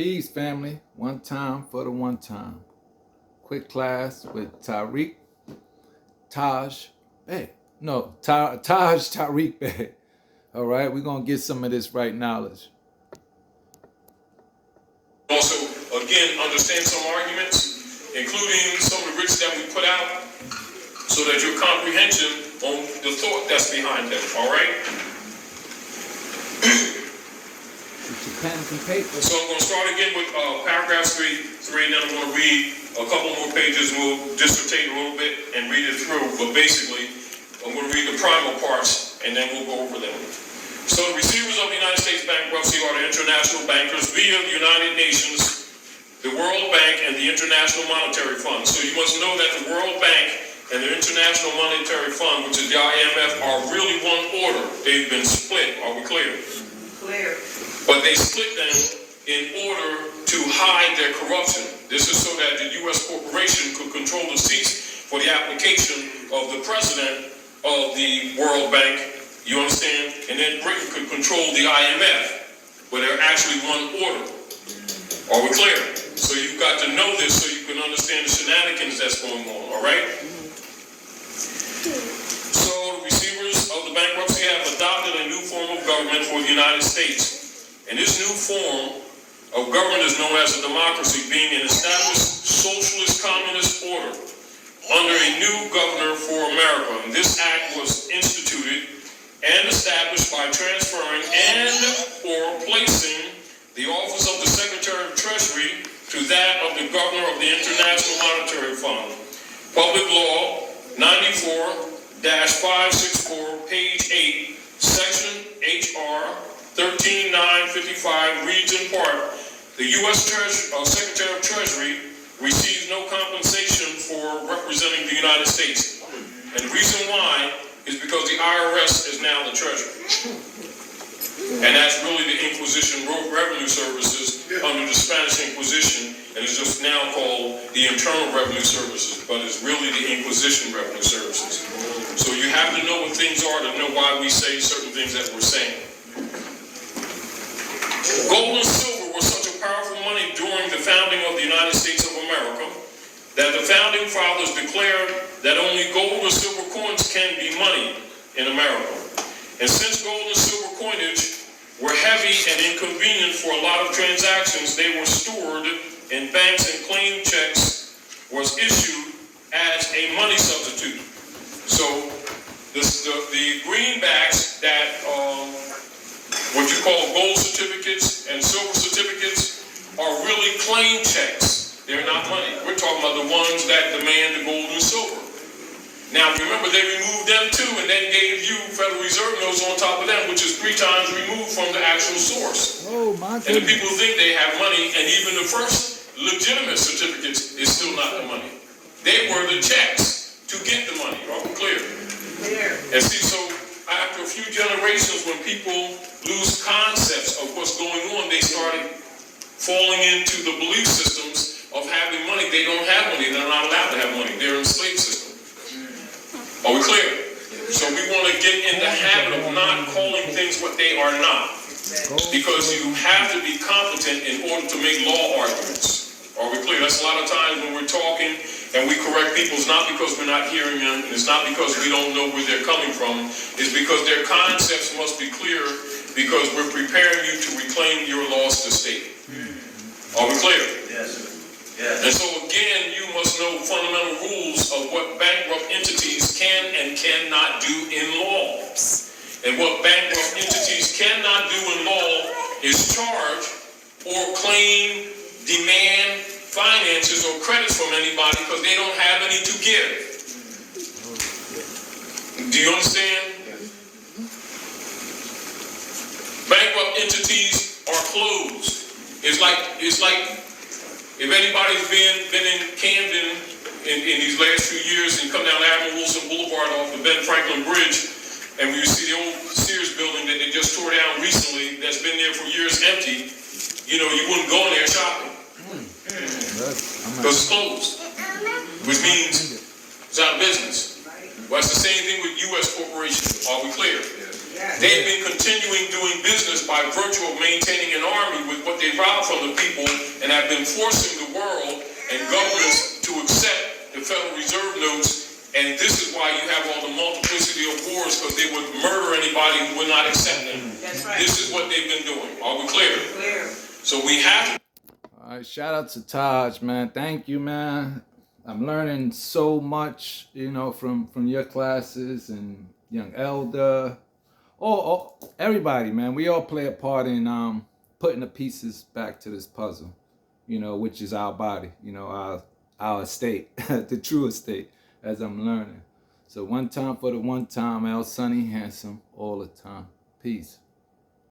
Peace, family. One time for the one time. Quick class with Tarik, Taj Bey. No, Taj Tarik Bey. All right, we're going to get some of this right knowledge. Also, again, understand some arguments, including some of the writs that we put out, so that your comprehension on the thought that's behind them, all right? With your pens and paper. So I'm going to start again with paragraphs 3, and then I'm going to read a couple more pages, and we'll dissertate a little bit and read it through. But basically, I'm going to read the primal parts, and then we'll go over them. So the receivers of the United States bankruptcy are the international bankers via the United Nations, the World Bank, and the International Monetary Fund. So you must know that the World Bank and the International Monetary Fund, which is the IMF, are really one order. They've been split. Are we clear? Clear. But they split them in order to hide their corruption. This is so that the U.S. corporation could control the seats for the application of the president of the World Bank. You understand? And then Britain could control the IMF, but they're actually one order. Are we clear? So you've got to know this so you can understand the shenanigans that's going on, all right? So the receivers of the bankruptcy have adopted a new form of government for the United States. And this new form of government is known as a democracy, being an established socialist communist order under a new governor for America. And this act was instituted and established by transferring and or placing the office of the Secretary of Treasury to that of the Governor of the International Monetary Fund. Public Law 94-564, page 8, section HR 13955 reads in part, the U.S. Secretary of Treasury receives no compensation for representing the United States. And the reason why is because the IRS is now the Treasury. And that's really the Inquisition Revenue Services under the Spanish Inquisition, and it's just now called the Internal Revenue Services, but it's really the Inquisition Revenue Services. So you have to know what things are to know why we say certain things that we're saying. Gold and silver were such a powerful money during the founding of the United States of America that the founding fathers declared that only gold or silver coins can be money in America. And since gold and silver coinage were heavy and inconvenient for a lot of transactions, they were stored in banks, and claim checks was issued as a money substitute. So the greenbacks that what you call gold certificates and silver certificates are really claim checks. They're not money. We're talking about the ones that demand the gold and silver. Now, remember, they removed them too and then gave you Federal Reserve notes on top of them, which is 3 times removed from the actual source. Oh, my goodness. And the people think they have money, and even the first legitimate certificates is still not the money. They were the checks to get the money. Are we clear? Clear. And see, so after a few generations, when people lose concepts of what's going on, they started falling into the belief systems of having money. They don't have money. They're not allowed to have money. They're in the slave system. Are we clear? So we want to get in the habit of not calling things what they are not. Because you have to be competent in order to make law arguments. Are we clear? That's a lot of times when we're talking and we correct people, it's not because we're not hearing them, and it's not because we don't know where they're coming from. It's because their concepts must be clear, because we're preparing you to reclaim your lost estate. Are we clear? Yes. Yes. And so again, you must know fundamental rules of what bankrupt entities can and cannot do in law. And what bankrupt entities cannot do in law is charge or claim, demand finances or credits from anybody because they don't have any to give. Do you understand? Bankrupt entities are closed. It's like if anybody's been in Camden in these last few years and come down Admiral Wilson Boulevard off the Ben Franklin Bridge, and we see the old Sears building that they just tore down recently that's been there for years empty, you know, you wouldn't go in there shopping. Because it's closed. Which means it's out of business. Well, it's the same thing with U.S. corporations. Are we clear? They've been continuing doing business by virtue of maintaining an army with what they robbed from the people, and have been forcing the world and governments to accept the Federal Reserve notes. And this is why you have all the multiplicity of wars, because they would murder anybody who would not accept them. That's right. This is what they've been doing. Are we clear? Clear. So we have to. All right, shout out to Taj, man. Thank you, man. I'm learning so much, you know, from your classes and Young Elder. Oh, everybody, man. We all play a part in putting the pieces back to this puzzle, you know, which is our body, you know, our estate, the true estate, as I'm learning. So one time for the one time, El Sunny Handsome, all the time. Peace.